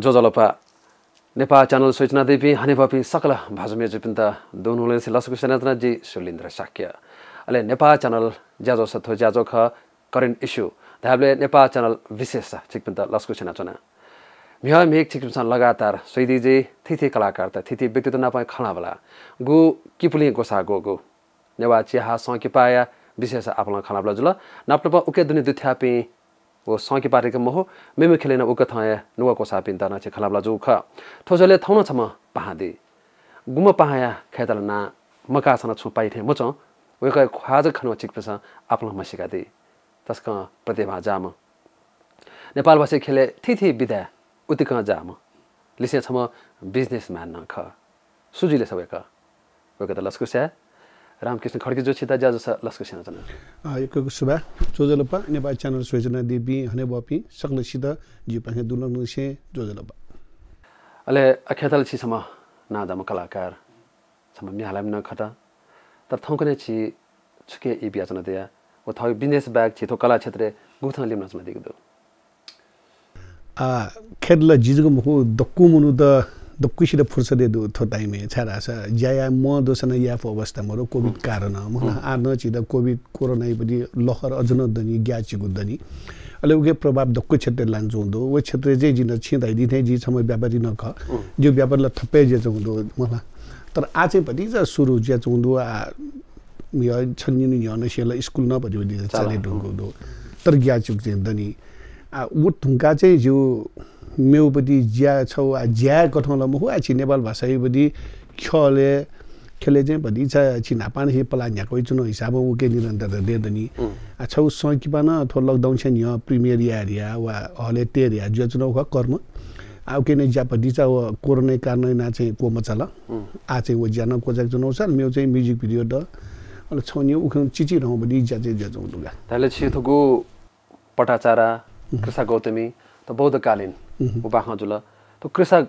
जोजलपा नेपा च्यानल सूचना देवी हनेपापी सकल भाजमे जुपिन्ता दोनुले लसको सेनातना जी सुलिन्द्र शाक्य अले नेपा च्यानल ज्याजो सथो ज्याजो ख करेन्ट इश्यू धाबले नेपा च्यानल विशेष चिकपिन्ता लसको सेनाचना मिहा मेक चिकपिन्ता लगातार सैदीजी थिथि कलाकार त थिथि व्यक्तित्व नपाए खलाबला गु किपुली गोसा गो नेवा चिहा सकी पाया विशेष आपला खलाबला जुल नाप्टप उके दुनी दुथ्यापी वो सकी पारेको महो मेमे खेलेन उक थाया नुवा कोसा पिन्ता न छि खलाबला जु ख थोजले थौन छम पहादे गुम पहाया खेतल ना मकासन छु पाइथे मच वेक खाज खनो चिकपस आपला मसिका दे तस्का प्रतिभा जाम नेपाल भाषा खेले थिथि विदा उतिक जाम लिसे छम बिजनेसम्यान न ख सुजिले सबैक वेक त लस्कुस्या रामकृष्ण खड्गी जो छिता ज्याजो लस्को सेना जना एक सुबा जोजलपा नेपाल च्यानल सूचना देवी हने बपी सकलसित जी पाखे दुलन से जोजलपा अले अखेतल छि सम नादम कलाकार सम मिहालम न खटा तर थौकने छि छुके इ बियाचना दिया ओ थौ बिजनेस ब्याग छि तो कला क्षेत्र गुथन लिम नचमा दिगदो खेदला जिजगो मको दक्कु मुनु द दक्कुसित फुर्सदे दो थो टाइम छारा सा ज्याया म दोसन याफ अवस्था मरो कोभिड कारण म आर्न छिद कोभिड कोरोना बडी लहर अजन दनी ग्याची गुदनी अले उके प्रभाव दक्कु क्षेत्र लान्जो दो वो क्षेत्र जे जिन छिदाइ दिथे जी समय व्यापारी न ख जो व्यापारला थपे जे चंदो मला तर आचे पति जा सुरु जे चंदो आ यो छन्नी नि न सेला स्कुल न पति बडी चाले दो दो तर ग्याची दनी आ उ ठुंका चाहिँ जो मेउपति ज्या छौ ज्या कठौला महु आछि नेपाल भाषा बडी खेले चाहिँ बडी छ नापान हे पला न्याको चुनो हिसाब उके निरन्तर देदनी आ छौ सकिपान थो लकडाउन छ नि प्रिमियर एरिया वा हले टेरिया जो चुनो कर्म आ उके ने ज्यापति छ कोरोना कारण ना चाहिँ कोम चला आ चाहिँ व ज्यान कोजक चुनो छ मेउ चाहिँ म्युजिक भिडियो द अले छौनी उखन चिची रहौ बडी ज्या चाहिँ ज्या दुगा तले छि थगु पटाचारा कृषा गौतमी त बौद्धकालीन उबाखा जुल तो कृषक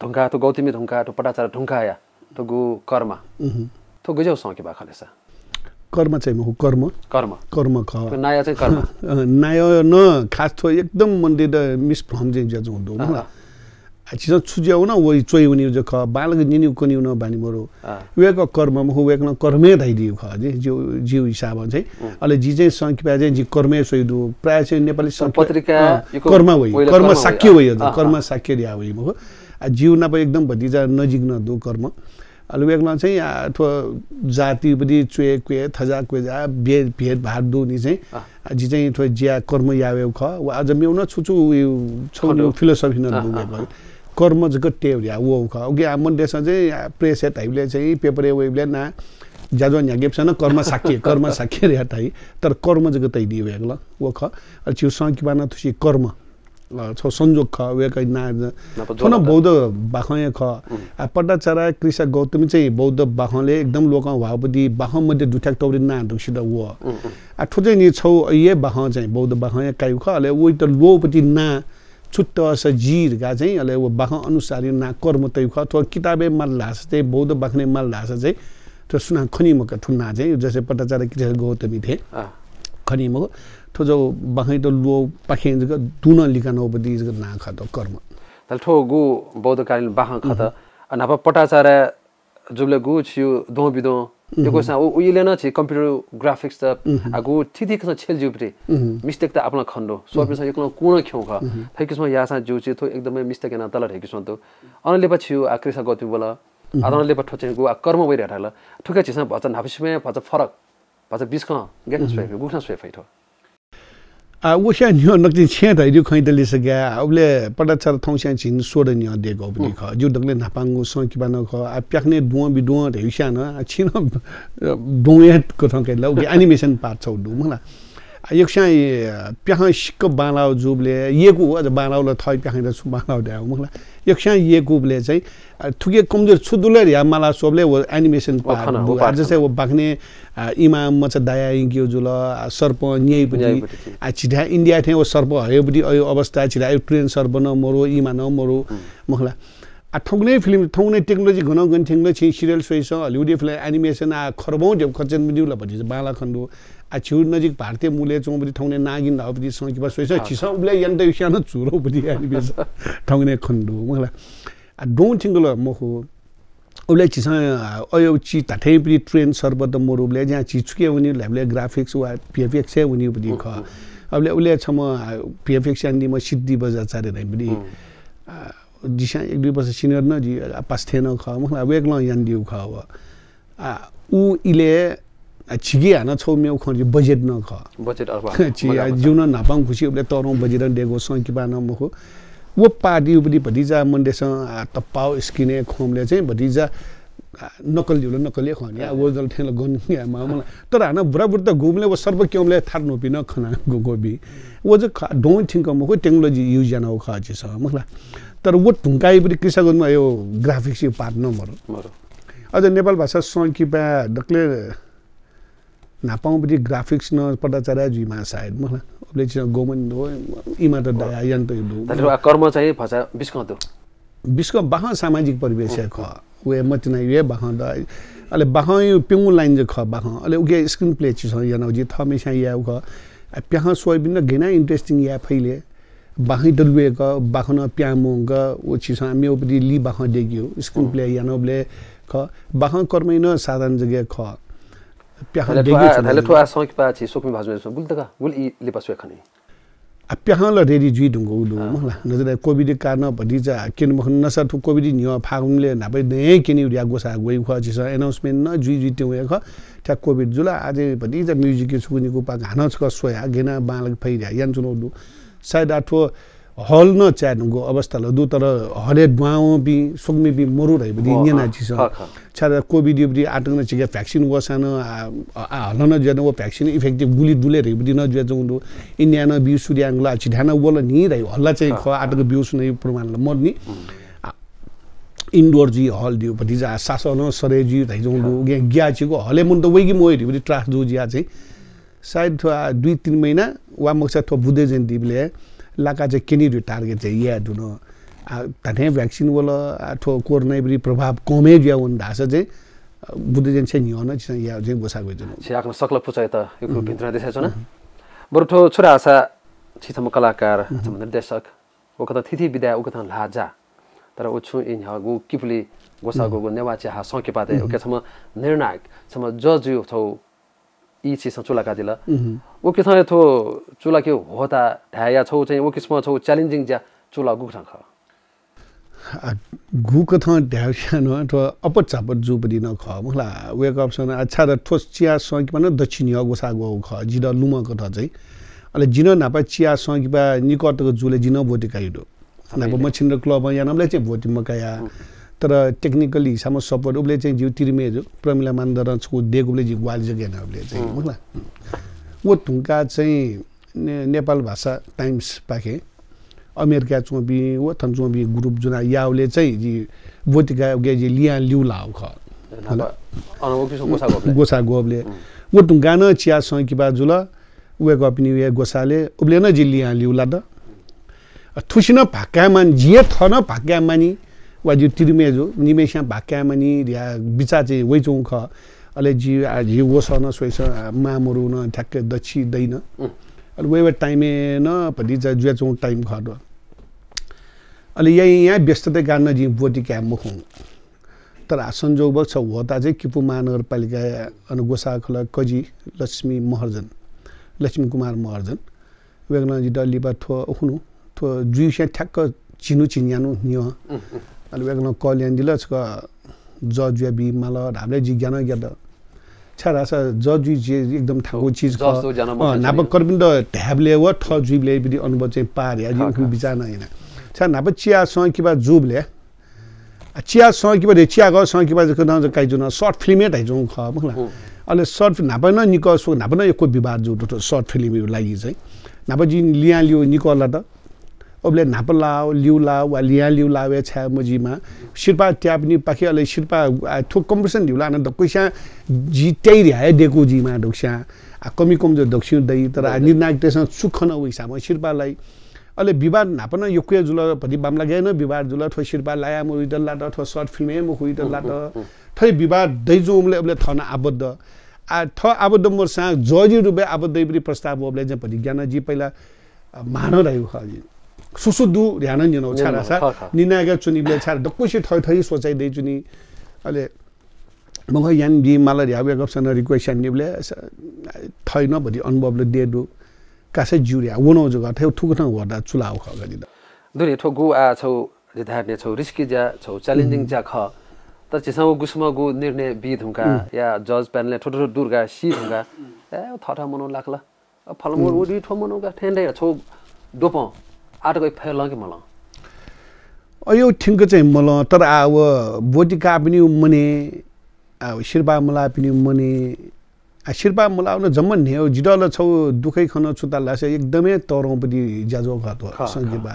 ढुंका तो गौतमी ढुंका तो पटाचार ढुंकाया तो गु कर्म तो गजौ सके बाखलेसा कर्म चाहिँ म कर्म कर्म कर्म ख नाया चाहिँ कर्म नाय न खास थो एकदम मन्दिर द मिस फ्रम चाहिँ ज्याजो हुँदो म छिज छुज्याउ न वइ चोइ हुने जो ख बालग निनि कोनि न बानी मरो वेक कर्म म वेक न कर्मे धाइदियो ख जे जीव हिसाब चाहिँ अले जी चाहिँ संख्या चाहिँ जी कर्मे सोइदु प्राय चाहिँ नेपाली पत्रिका कर्म वइ कर्म साक्य वइ कर्म साक्य दिया वइ म आ जीव न एकदम भतिजा नजिक न दु कर्म अले वेक न चाहिँ अथवा जाति बडी चोए क्वे थजा क्वे जा भेट भार दु नि चाहिँ जी चाहिँ थो ज्या कर्म यावे ख वा आज मेउ न छुछु छौ फिलोसफी न दु कर्म जको टेवरिया वो ख ओके आमन देश चाहिँ प्रेस टाइपले चाहिँ पेपर वेबले ना ज्याजो न्यागेप्सन कर्म साक्य रे हटाई तर कर्म जको तै दियो वेगला वो ख अ छु संकिबाना तुसी कर्म छ संयोग ख वेकै ना थन बौद्ध बाखय ख पटाचारा कृषक गौतमी चाहिँ बौद्ध बाखले एकदम लोक भावपति बाख मध्ये दुठ्याक तौरी ना दुसिद वो आ ठुजै नि छौ ये बाख चाहिँ बौद्ध बाखय कायु ख अले ओइ त लोपति ना छुट्ट स जीर गा चाहिँ अले वो बाख अनुसार ना कर्म तै ख तो किताबे मल्लास चाहिँ बौद्ध बाखने मल्लास चाहिँ तो सुना खनि मक ठुन्ना चाहिँ जैसे पटाचारा कृषक गौतमी थे खनि मक तो जो बाखै त लो पाखे जग दुन लिका नौपति जग ना ख त कर्म तल ठो गु बौद्धकालीन बाख ख त अनाप पटाचारा जुले गु छिउ दो बिदो यो कोसा उइले न छि कम्प्युटर ग्राफिक्स त आगु थिथि ख छेल जुप्रे मिस्टेक त आपला खण्डो सोपे छ एकन कुण ख्यौ ख थैकिसमा यासा जुछि थो एकदमै मिस्टेक न तल ठेकिसमा त अनले पछि आकृषा गौतमी बोला अनले पछि ठोचे गु कर्म वइ रहला ठुके छिसा भचन हाफिसमे भच फरक भच 20 ख गेन स्वे गुखना स्वे फैठो ओशा न्यो नक्ति छे दैजु खैदले सग्या अबले पटाचार थौस्या छिन सोड न्यो देगो पनि ख जु दगले नापांगु संकिबा न ख आ प्याक्ने दुव बिदुव रेउसा न छिन दुवेट को थंके लौ एनिमेसन पार्ट छौ दु मला एकसा प्याख सिक बालाउ जुबले येकु अझ बालाउ ल थै प्याख द छु बालाउ द्याउ मला एकसा येकुबले चाहिँ थुके कमजोर छुदुले या मला सोबले वो एनिमेसन पार्ट जैसे वो बाग्ने इमाम मच दाया इंगियो जुल सर्प न्याय पनि आ छिडा इंडिया थे वो सर्प हयो बडी अवस्था छिडा ट्रेन सर्प न मरो इमा न मरो मखला ठौने फिल्म ठौने टेक्नोलोजी घन गन थेंगले छि सिरियल सोइस हलिउड फिल्म एनिमेसन आ खरबौं देव खचन बिदिउला भति बाला खण्डो आ छु नजिक भारतीय मूल्य चौबदी ठौने नागिन धावपति संकिबा सोइस छिस उले यन्त विषयन चुरो बदि एनिमेसन ठौने खण्डो मला आ डोन्ट थिंगल मखो उले छिस अयो छि ताठै पनि ट्रेन सर्वत मोरुले जहाँ छिचुके उनी लेभल ग्राफिक्स वा पीएफएक्स उनी बदि ख अबले उले छम पीएफएक्स अनि म सिद्धि बजार चारे नै पनि दिशा 1-2 वर्ष सिनियर न जी पास थेन ख म वेक ल यान दिउ ख उ इले छिगे हाना छौ मेउ खन बजेट न ख बजेट अरबा छि जुन नापाङ खुशी उले तरौ बजेट देगो संकिबा न मखो वो पार्टी उपदि भतिजा मन्डेस तपाउ स्किने खोमले चाहिँ भतिजा नकल जुल नकले खन या वो जल थेल गन या मामला तर हाना बराबर त घुमले वो सर्व क्योमले थार नोपि न खना गोबी वो ज डोन्ट थिंक मखो टेक्नोलोजी युज जान हो ख छ मखला तर वो ढुंकाई पनि कृषकमा यो ग्राफिक्स पार्ट नमरो अझ नेपाल भाषा संकिपा डक्ले नापाउ पनि ग्राफिक्स न पदाचार्य जुइमा सायद मलाई अबले चाहिँ गभर्नमेन्ट हो इमा त दायान त यो तर कर्म चाहिँ भसा बिस्कतो बिस्क बाह सामाजिक परिवेश ख वे मतना ये बाह द अले बाह यो पिउ लाइन ज ख बाह अले उके स्क्रिन प्ले छ यान जी थमेसा या ख प्याह सोयाबिन न गेना इन्ट्रेस्टिङ या फैले बाही दलवे का बाखना प्यामोंग वो छिसा मेओपति लि बाह देगियो स्क्रिन प्ले यानोबले ख बाह कर्मै न साधारण जग्गा ख प्याह देगियो थले ठो आसो कि पाछि सोकमी भाजु बुलतका बुल इ लिपासवे खने आ प्याह ल रेडी जुइ ढुंगो उदु मला नजर कोभिड कारण भदिजा किन मखन नसा ठु कोभिड नियो फागुङले नाबै नै किनि उया गोसा गइ ख छिसा अनाउन्समेन्ट न जुइ जुइ त्यो ख ठ्या कोभिड जुला आज भदिजा म्युजिक सुनिको पा घाना छ सोया गेना बालक फैया यान चुनौदु सायद आठो हल न च्यानुको अवस्था ल दु तर हले गाउँ बि सुग्मी बि मरु रहि बदि निना छिस छारा कोभिड बदि आटन छिके भ्याक्सिन वसान हल न जन वो भ्याक्सिन इफेक्टिभ गुली दुले रहि बदि न जे जंदु इन्डिया न बि सुर्याङला छिठाना वल नि रहि हल्ला चाहिँ ख आटको बिउ सुनै प्रमाण ल मर्नी इन्डोर जी हल दिउ बदि जा सासन सरेजी रहि जंदु ग्याचिको हले मुन त वेगी मोइ बदि ट्रास दु जिया चाहिँ सायद 2-3 महिना वा मक्सा थो बुद्धे जयन्तीले लाका चाहिँ किनि टार्गेट चाहिँ या दुनो ताने भ्याक्सिन वाला थो कोरोना प्रभाव कमे ज्या हुन धास चाहिँ बुद्धे जयन्ती नि होन चाहिँ या चाहिँ गोसा गयो जुनो छ आफ्नो सकल पुचाइ त यो ग्रुप भित्र देखाछ न बरु थो छोरा आशा छिथम कलाकार छम निर्देशक ओ कता थिथि विद्या ओ कता लाजा तर ओ छु इन हगु किपली गोसा गो नेवाचे हा सके पाते ओ के छम निर्णायक छम जज यो थौ ई चीज चुला का दिला वो के थो चुला के होता ढाया छौ चाहिँ वो किस्म छौ च्यालेन्जिङ ज्या चुला गुख ख गुक थ ढाया न त अपट चापट जु पनि न ख मला वेक अप्सन अच्छा र ठोस चिया सकी पनि दक्षिणी गोसा गो ख जिद लुम क त चाहिँ अले जिन नापा चिया सकी बा निकटको जुले जिन भोटी काइदो नापा मछिन क्लब या नामले चाहिँ भोटी मकाया तर टेक्निकली हिसाबमा सपोर्ट उले चाहिँ जिउ तिरमे जो प्रमिला मान्दर छु देगुले जि ग्वाल जगेन उले चाहिँ मलाई वो तुंका चाहिँ नेपाल भाषा टाइम्स पाके अमेरिका चोबी वो थन चोबी ग्रुप जुना याउले चाहिँ जि बोटिका गे जि लिया लिउ लाउ ख गोसा गोबले वो तुंका न चिया सकी बा जुल वे गपिनी वे गोसाले उले न जि लिया लिउ ला द थुसिन भाका मान जिए थन भाका मानी वा जो तिरमे जो निमेशा भाका मानी या बिचा चाहिँ वेचौं ख अले जी जी वसन सोइस मामरु न ठ्याक्क दक्षि दैन अले वे टाइमे न पदि जा जुचौं टाइम ख दो अले यहाँ व्यस्तता गर्न जी बोटी क्या मुखौं तर संजोग छ होता चाहिँ किपु महानगरपालिका अनुगोसा खला कजी लक्ष्मी महर्जन लक्ष्मी कुमार महर्जन वेगना जी डलिबा थो हुनु थो जुइसा ठ्याक्क चिनु चिन्यानु नियो अले वेगना कल्याण दिला छ जज या बी माल हामीले जिज्ञान ग्याद छरा छ जज जी एकदम ठाको चीज ख नाप करबिन्द ढ्याबले व ठ जुइले बिदि अनुभव चाहिँ पार या जी विचार हैन छ नाप चिया सकिबा जुबले चिया सकिबा रे चिया ग सकिबा जको न काइ जुन शॉर्ट फिल्म हेटाइ जौ ख मखला अले शॉर्ट नाप न निक सो नाप न एको विवाद जो शॉर्ट फिल्म लागि चाहिँ नाप जी लिया लियो निकला त ओबले नापलाओ लिउलाओ वा लिया लिउ लावे छ मजीमा शिरपा ट्यापनी पाखे अले शिरपा थो कम्पिटिसन दिउला न दक्सा जी तै र्याए देखो जीमा दक्सा कमी कम जो दक्षिण दै तर निर्णायक त्यसमा सुख न वइसामा शिरपालाई अहिले विवाद नापन योक्य जुल भदि बामला गएन विवाद जुल थो शिरबा लाया म उइदल लाट अथवा सर्ट फिल्म म उइदल लाट थै विवाद दैजो उमले अबले थन आबद्ध आ थ आबद्ध मोर सा जजी रुपे आबद्ध इबरी प्रस्ताव अबले जे भदि ज्ञान जी पहिला मान रह्यो खजी सुसुदु ध्यान नि न छारा सा निनागा चुनिबले छारा दक्कुसी थै थै सोचाइ दै चुनि अहिले मग यान बि माला याबे गप्सन रिक्वेस्ट निबले थै न भदि अनुभवले देदु कासे जुरिया वनो जगा थे ठुकन वडा चुलाउ ख गदि दुनी ठोगु आ छौ जिधार्ने छौ रिस्की जा छौ च्यालेन्जिङ जा ख त चिसौ गुस्म गु निर्णय बि धुका या जज प्यानलले ठोठो दुर्गा सी धुका ए थठा मनो लाग्ला फलमो उडी ठो मनो गा ठेन्डे छौ दोप आटको फेल के मल अयो ठिंक चाहिँ मल तर आव बोटिका पनि मने आ शिरबा मला पनि मने शिरबा मुलाउन जम्म नेउ जिडल छौ दुखै खन छुताला से एकदमै तरौ पनि ज्याजो घातो संगीबा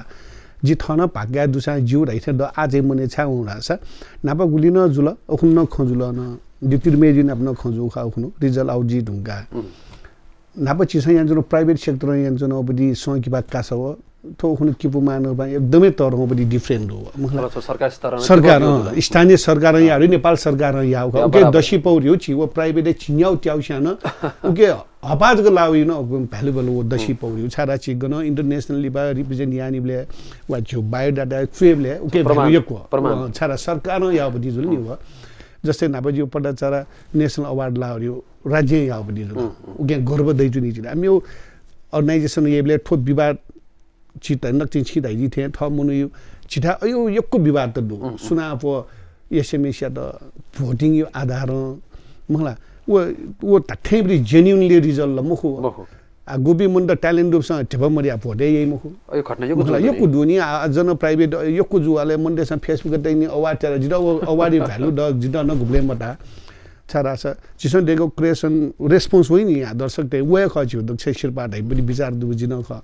जि थन भाग्या दुसा जिउ राइथे द आजै मने छा उडास नापा गुलिन जुल अखुन न खजुल न दितिर मेजिन अपन खजु खा अखुन रिजल्ट आउ जि ढुंगा नापा चिस यहाँ जुन प्राइभेट सेक्टर यहाँ जुन पनि संगीबा कासव थो हुन किपु मानो बा एकदमै तरौ पनि डिफरेन्ट हो मतलब सरकार स्तर सरकार स्थानीय सरकार यहाँ नेपाल सरकार यहाँ ओके दशी पौरी छि वो प्राइभेट छिन्याउ ट्याउसान ओके हपाजको लाउ न भ्यालुबल वो दशी पौरी छारा छि गन इन्टरनेशनली बा रिप्रेजेन्ट यानीले वा जो बायोडाटा ट्रेबले ओके भ्यालुको छारा सरकार यहाँ पनि जुल नि हो जस्तै नापजी पटाचारा नेशनल अवार्ड लाउर्यो राज्य यहाँ पनि जुल ओके गर्व दै जुनि छि हामी अर्गनाइजेसन येले ठोप विवाद चिता नक्ति छिदाइ जि थे थ मुनु छिटा अयो यक्को विवाद त दु सुना पो एसएमएस या त भोटिङ यो आधार मला वो तथ्य पनि जेन्युइनली रिजल्ट ल मुखु आ गोबी मुन्ड ट्यालेन्ट रूप सँग ठेप मरिया भोटे यही मुखु अयो घटना यो कुदुनी जन प्राइभेट यो कुजुवाले मुन्डे सँग फेसबुक दैनि अवार्ड चरा जिडा अवार्ड भ्यालु द जिडा न गुब्ले मटा छारा छ चिसन डेको क्रिएसन रेस्पोन्स होइ नि दर्शक ते वे खछु दक्ष शिरपा दै पनि विचार दु जिन ख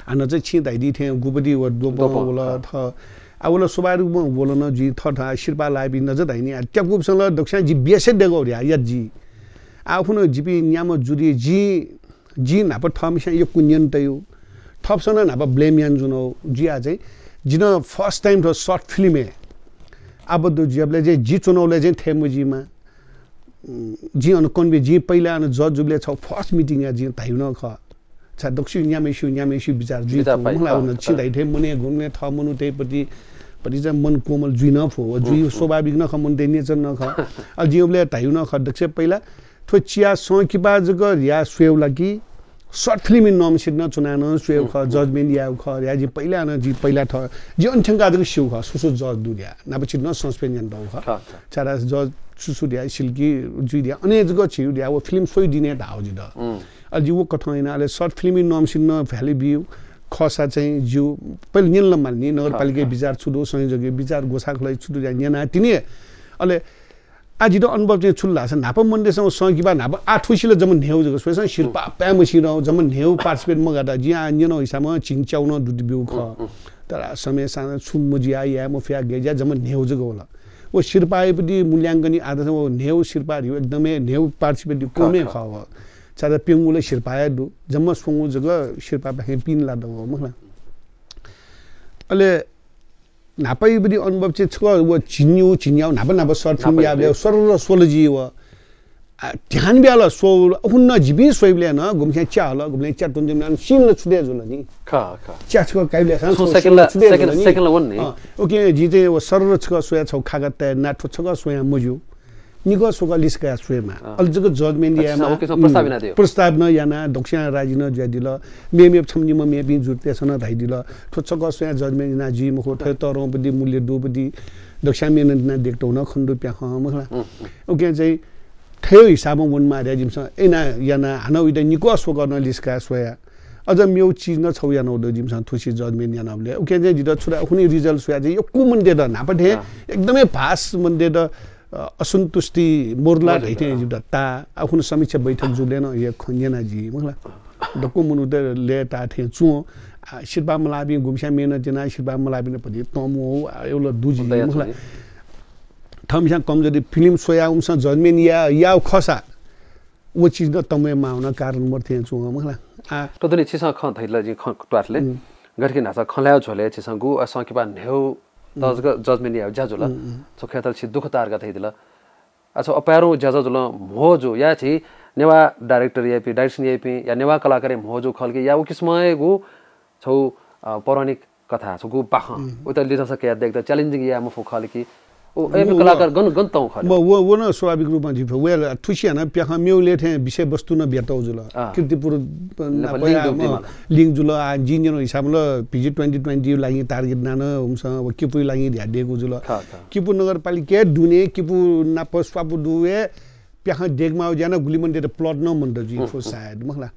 आन चाहिँ छिदाइदि थे गुबडी व दोबोला थ आवला सुबारु म बोलन जी थठा शिरपा लाबि नजर हैनि ट्याकुबसँग दक्षिण जी बेसे देगो र्या या जी आफुनो जिपि न्याम जुरी जी नाप थमिसा यो कुन्यन तयो थपसन नाप ब्लेम यान जुनो जिया चाहिँ जिन फर्स्ट टाइम थ शॉर्ट फिल्म आबद्ध जिबले जे जी चुनौले जे थेमुजीमा जी अन कन्वे जी पहिला अन जज जुबले छ फर्स्ट मिटिङ या जी ताइउन ख छ दक्षिण न्यामेसु विचार जुइ मलाई उन छिदाइ थे मने घुम्ने थ मनु तेपति परि चाहिँ मन कोमल जुइ न फो जुइ स्वाभाविक न ख मन दे नेचर न ख अ जिउले ताइउन ख दक्ष पहिला थो चिया सकिबा जग या स्वेउ लागि शॉर्ट फिल्म नम सिद्न चुनान स्वेउ ख जजमेन्ट या ख या जी पहिला न जी पहिला थ जी अन्ठंगा जग सिउ ख सुसु जज दुर्या नापछि न सस्पेन्सन दउ ख चारा जज सुसु दिया सिल्की जुइ दिया अने जग छिउ दिया वो फिल्म सोइ दिने धाउ जि द अजिउ कठैनाले शॉर्ट फिल्म नम सिद्न भ्याली बिउ खसा चाहिँ जिउ पहिले निल मान्ने नगरपालिका विचार छुदो संयोजक विचार गोसाखलाई छुदो न्याना तिनी अले आज द अनुभव चाहिँ छुल्ला छ नाप मन्डेसँग सकिबा नाप आठुसिले जमन नेउ जग सोसँग शिल्पा प्यामसी र जमन नेउ पार्टिसिपेट मगादा जिया न्यनो हिसाबमा चिङच्याउन दुध बिउ ख तर समय सान छुमजिया या म फ्या गेजा जमन नेउ जग होला ओ शिल्पाए पनि मूल्याङ्कन आधा वो नेउ शिल्पा रिउ एकदमै नेउ पार्टिसिपेट कमे ख हो चादा पिङुले शिल्पाए दु जम्म सोंगु जग शिल्पा बाखे पिन ला दउ मखला अले नापै पनि अनुभव चाहिँ छ वो चिन्याउ नाप शर्ट फिल्म याले सरल सोलजी व ध्यान ब्याला सो उन्न जिबी सोइबले न गुमखे च्या होला गुमले च्या तुन जिम सिन छुदे जुल नि ख च्या छ काइले सान सेकेन्ड वन नि ओके जी चाहिँ वो सरल छ सोया छ खागत ना ठो छ सोया मुजु निको सोका लिस्का सोयमा अल्जको जजमेन्ट यामा प्रस्ताव न याना दक्षिण राज्य न ज्यादिल मेमे छमनि म मेबि जुर्ते छन धाइदिल ठोचक सोया जजमेन्ट ना जी मखो थ तरौ पनि मूल्य दुबदि दक्षिण मेन न देखतो न खण्डु प्या ख मखला ओके चाहिँ थियो हिसाबमा वन मार्या जिमस एना याना हान उइद निको सो गर्न लिस्का सोया अझ मेउ चीज न छौ याना उद जिमस थुसी जजमेन्ट यानाले ओके चाहिँ जिद छुरा कुनै रिजल्ट सोया चाहिँ यो कुमन दे द नापथे एकदमै भास मन दे द असन्तुष्टि मोर्ला रहिथे ता आफुन समीक्षा बैठक जुलेन ये खन्यना जी मखला दक्को मुनु त लेटा थे चु शिरबा मलाबी गुमसा मेन जना शिरबा मलाबी न पनि तमो एउटा दुजी मखला थमसा कमजोरी फिल्म सोया उमस जन्मेन या खसा वो चीज न तमे माउन कारण मर्थे चु मखला आ तदनि छिसा ख थैला जी ख ट्वाटले गठके नासा खलायो झोले छिसंगु असंकिबा नेउ तजग जजमेन्ट या ज्याजुला छोखेतल छि दुख तारगा थैदिला अच्छा अपारो ज्याजुला मोजो या छि नेवा डाइरेक्टर यापी डाइरेक्सन यापी या नेवा कलाकार मोजो खलके या उ किस्मय गु छौ पौराणिक कथा छ गु पाख उता लिन सके या देख्दा च्यालेन्जिङ या मफु खलकी ओ एपी कलाकार गन गन्तौ खल म वो न स्वाभाविक रूपमा जिफ वेल ठुसिया न प्याख मेउले थे विषय वस्तु न भेटौ जुल कीर्तिपुर लिंक जुल आ जिन्जनो हिसाबले पिजी 2020 लागि टार्गेट नान हुन्छ किपु लागि ध्याडेको जुल किपु नगरपालिका दुने किपु नाप स्वापु दुए प्याख डेगमा जान गुलिमन दे प्लट न मन्द जि फो सायद मखला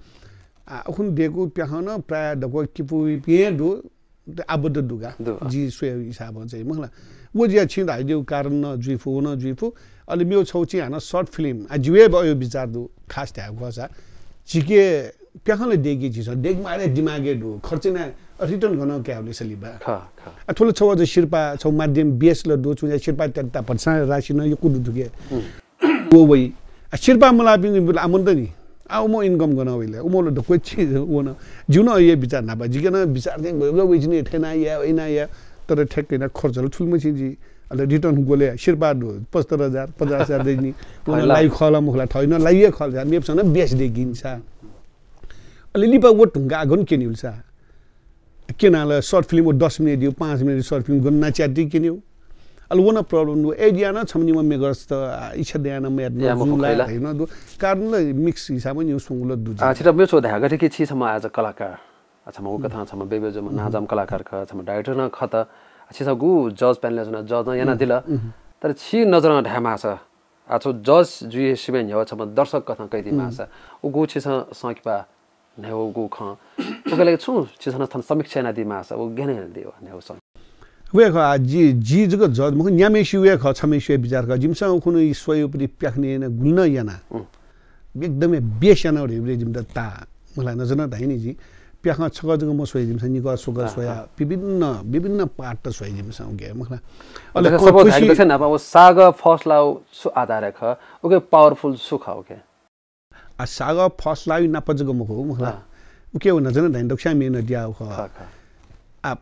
अखुन देको प्याख न प्राय दको किपु पे दु आबद्ध दुगा जी स्वे हिसाब चाहिँ मखला वो जे छिन आइदियो कारण न जुइफु अलि मेरो छौची हाना शर्ट फिल्म आ जुए भयो विचार दु खास त्या गसा छिके प्याखले देगी छ देग मारे दिमागे दु खर्चना रिटर्न गर्न क्याउले सलिबा आ ठुलो छौ अझ शिरपा छौ माध्यम बेस ल दु छु शिरपा तत्ता पछा राशि न यो कुदु दुके वो वइ आ शिरपा मलाई पनि आमन त नि आ म इन्कम गर्न होइले उमोले त कोइ छि वो न जुन ये विचार न बा जिकन विचार चाहिँ गयो वइजनी ठेना या इना या तर ठेक्कै न खर्चले ठुलमै छिजी अले रिटर्न गोले शिरपा 75000 50000 देनी लाई खला मुखला थैन लाइए खल जा मेपसँग बेस देखिन्छ अले लिपा वो ढुंगा गन केनिउलसा केनाले शर्ट फिल्म 10 मिनेट दियो 5 मिनेट शर्ट फिल्म गन ना च्याटी केनिउ अले वो न प्रब्लम नो एडिया न छमनिमा मेगर्स त इच्छा ध्यान मेट जुला हैन दु कारणले मिक्स हिसाबमा न्यु सुंगुल दुजी छिटा मे छो धागा ठिकै छि सम आज कलाकार अच्छा म कथा छ म बेबे जम नाजम कलाकार ख छ म डाइरेक्टर न खत अच्छा गु जज प्यानल न जज न याना दिल तर छि नजर न ढामा छ आछो जज जुए सिमेन हो छ म दर्शक कथा कैदी मा छ उ गु छि सकिपा नेउ गु ख उकले छु छि सन समीक्षा न दि मा छ उ गेने दियो नेउ स वे ख जी जग जज म न्यामे शिवे ख छमे शिवे विचार ख जिमसा खुनु स्वयपरि प्याख्ने न गुल्न याना एकदमै बेसना रे जिम त ता मलाई नजर न धाइनी जी प्याख छग जग म सोइ जिमसा निको सुग सोया विभिन्न पार्ट त सोइ जिमसा के मखला अले सपोज हाइक छैन अब साग फसलाउ सु आधार ख ओके पावरफुल सु खाओ के आ साग फसलाउ नाप जग म हो मखला ओके हो नजर धाइन दक्षा मेन दिया ख आ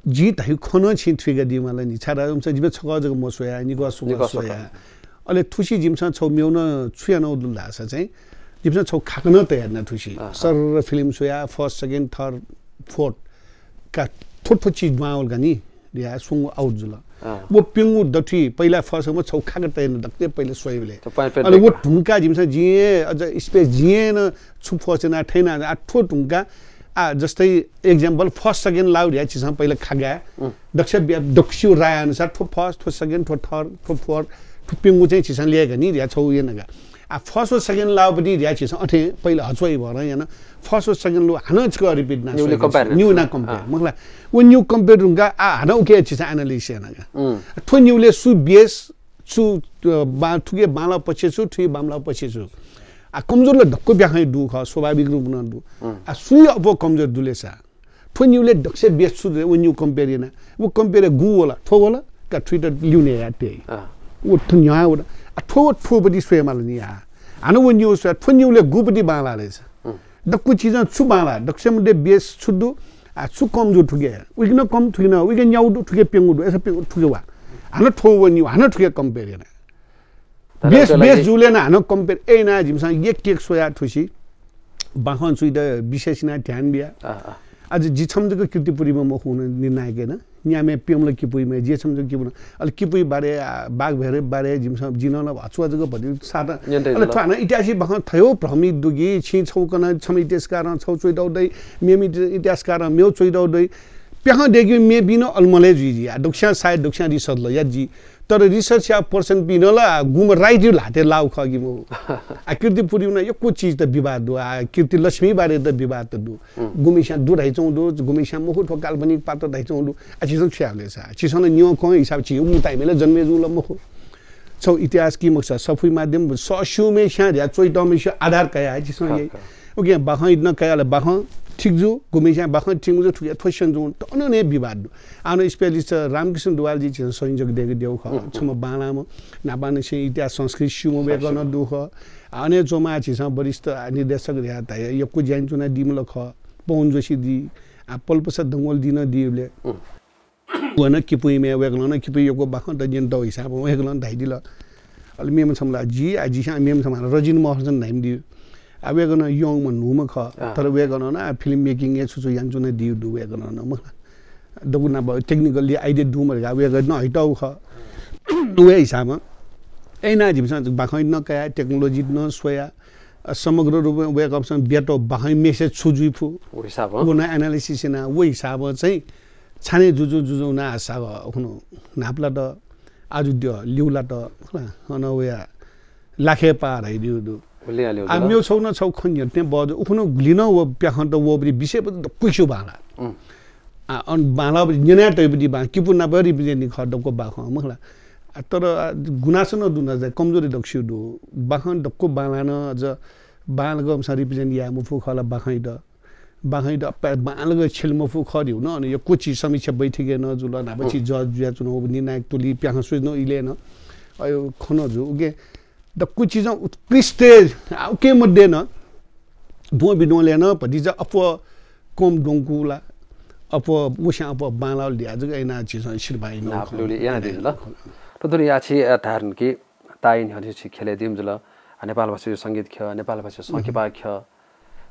जी ताइ खन छि थ्विगा दि मलाई नि छाडा उमसा जिबे छग जग म सोया निको सुग सोया अले थुसी जिमसा छौ मेउन छुया न दुला छ चाहिँ जिमसा छौ खाकन तयार न थुसी सर फिल्म सोया फर्स्ट सेकेन्ड थर्ड फोर्थ का थोथो चीज माउल गनी या सुङ आउट जुला वो पिंगु दथि पहिला फर्स्ट म छौ खाक तयार न दक्ते पहिले सोइले अले वो ढुंका जिमसा जिए अझ स्पेस जिए न छु फसेना ठैना आठो ढुंका आ जस्तै एक्जाम्पल फर्स्ट सेकेन्ड लाउड या छिस पहिला खागा दक्षु राय अनुसार थो फर्स्ट थो सेकेन्ड थो थर्ड थो फोर्थ पिंगु चाहिँ छिस लिएका नि या छौ येनगा आ फर्स्ट और सेकेन्ड लाउ पनि रियाक्सन अथे पहिला हचोइ भर हैन फर्स्ट और सेकेन्ड लो हानच को रिपिट ना न्यू ना कम्पेयर मतलब वो न्यू कम्पेयर रुंगा आ हानौ के छिस एनालिसिस हैन थो न्यूले सु बेस सु बा थुके बाला पछि छु थुइ बामला पछि छु आ कमजोर ल धक्को ब्याखै दु ख स्वाभाविक रूप न दु आ सुइ अब कमजोर दुलेसा थो न्यूले दक्से बेस छु वो न्यू कम्पेयर हैन वो कम्पेयर गु होला थो होला का ट्विटर ल्युने याते वो थुन्या हो थो बडी स्वेमाल नि आ हानो व न्यूज थो न्यूले गुबडी बाला रहेछ दक्कु चीज छु बाला दक्सेमले बेस छुदु आ छु कमजोर ठुगे उइगन कम ठुगिन उइगन न्याउदु ठुगे पेंगुदु एसा पेंगु ठुगे वा हानो थो व न्यू हानो ठुगे कम्पेयर हैन बेस जुले न हानो कम्पेयर ए ना जिमसा एक टेक सोया ठुसी बाखन सुइद विशेषना ध्यान दिया आज जी छमजको कीर्तिपुरीमा म हुन निर्णायक हैन न्यामे पिमले किपुइमा जे छमजको किपुन अल किपुइ बारे बाग भेरे बारे जिमसा जिनला हचुवाजको भनि सादा अल थाना इतिहास बखन थयो भ्रमित दुगी छि छौकन छम इतिहासकार छौ चोइदौदै मेमी इतिहासकार मेउ चोइदौदै प्याह देखि मे बिन अलमले जुजी दक्षा सायद दक्षा रिसर्च ल याजी तर रिसर्च या पर्सन बिनला गुम राइट यु लाते लाउ खगी मो आ कीर्तिपुरी न यको चीज त विवाद दु आ कीर्ति लक्ष्मी बारे त विवाद त दु गुमिसा दु राइचौ दु गुमिसा मुखु ठो काल्पनिक पात्र राइचौ दु आ चिसन छ्याले सा चिसन न्यो को हिसाब छि उमु ताइमेले जन्मे जु ल मुखु छौ इतिहास की मक्सा सफुइ माध्यम सशु मे स्या या चोइटौ मे आधार कया चिसन यही ओके बाख इदन कयाले बाख ठीक जो गुमिसा बाख ठीक जो ठुया थोसन जो तन ने विवाद आनो स्पेलिस्ट रामकृष्ण दुवाल जी छ संयोग देगे देउ ख छम बालाम नाबान से इतिहास संस्कृति सुमो बे गर्न दुख अने जोमा छ वरिष्ठ निर्देशक रहता है यको ज्ञान चुना दिमल ख पवन जोशी दी apple pa sa dongol dina dible wana kipui me weglona kipui yoko bakon da jen do hisab weglona dai dila al mem samla ji aji sa mem samla rajin Maharjan naim di weglona yong ma nu ma kha tar weglona na film making e chu yang chuna di du weglona ma doguna ba technically idea du ma ga weglona hitau kha we hisab एना जिमसा बाखै न कया technology न soya समग्र रूपमा way option बेटो बाखै message छुजुइफु हिसाब गुना analysis ना वो हिसाब चाहिँ छाने जुजु ना हिसाब हुनु नापला त आज त्यो लिउला त हन वे लाखे पार है दिउ आ म्यो छौ न छौ खन्य ते बज उखनु ग्लिन वो प्याखन त वो बि विषय त पुइसु बाला आ अन बाला निना त बि बा किपु ना बरि बि नि खडको बाख मखला तर गुनासो न दुना जा कमजोरी दक्ष्यु दु बाखन दक्को बालान अझ बालको अनुसार रिप्रेजेन्ट या मुफु खला बाखै द बालको छेलमफु खदिउ न अनि यो कोची समीक्षा बैठके न जुल नापछि जज जुया चुनाव निर्णायक तुली प्याख सुझ्नु इले न अयो खन जु उके द कुची ज उत्कृष्ट के मध्ये न दो बिनोले न पदिजा अप कम डोंकुला अप मुसा अप बालाल दिया जग एना चिस शिरबाइ न आपले याना दिनु ल तदुरी याछि धारण कि ताइन हरि छि खेले दिम जुल नेपाल भाषा संगीत ख नेपाल भाषा संकेपा ख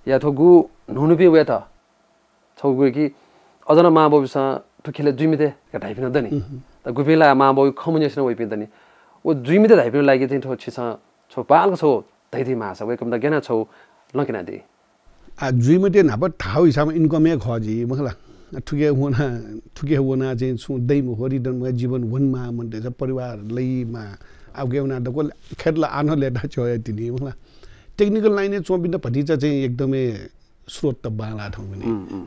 या थगु नुनुपि वे त छगु कि अजना मा बबिसा तो खेले जुमिते का टाइपिन दनि त गुपेला मा बबि खमुनेसन वे पिन दनि ओ जुमिते टाइपिन लागि चाहिँ थो छिस छो पाल छो दैथि मासा वे कम त गेना छौ लकिना दि आ जुमिते नाब थाउ हिसाब इन्कम ए खजी मखला ठुके हुना चाहिँ छु दैम होरी दन जीवन वनमा मनते छ परिवार लैमा आगे उना दको खेतला आन लेटा छ तिनी मखला टेक्निकल लाइन चोबिन भटिचा चाहिँ एकदमै स्रोत त बाला ठाउँ पनि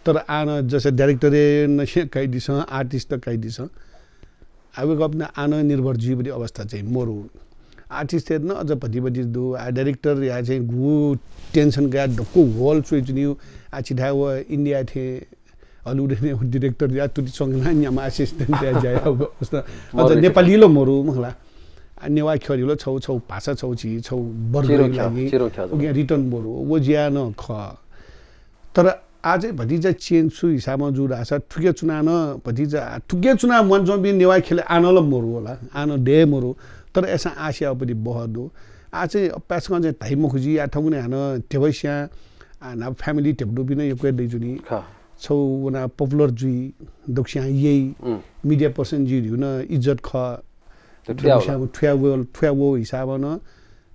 तर आन जसे डाइरेक्टर न काइदिस आर्टिस्ट त काइदिस अब अपना आन निर्भर जीवनी अवस्था चाहिँ मरु आर्टिस्ट न अझ भटिबटी दु आ डाइरेक्टर या चाहिँ गु टेन्सन गा दको होल चुइजनी आ छिठा व इन्डिया थे हलिउड ने डाइरेक्टर या तुति संगना न्यामा असिस्टेन्ट या जाय अझ नेपाली लो मरु मखला नेवा खरिलो छौ छौ भाषा छौ छि छौ बर्गर लागि ओके रिटर्न बोरो वो ज्या न ख तर आज भतिजा चेन सु हिसाबमा जुरा छ ठुके चुना न भतिजा ठुके चुना मन जबि नेवा खेले आनल मरु होला आन डे मरु तर एसा आशिया पनि बहदो आज पासको चाहिँ टाइम खुजी या ठौने हान टेबैस्या ना फ्यामिली टेबडु बिन यो के दैजुनी छौ वना पपुलर जुई दक्षिण यही मिडिया पर्सन जी न इज्जत ख ठ्यावो हिसाब न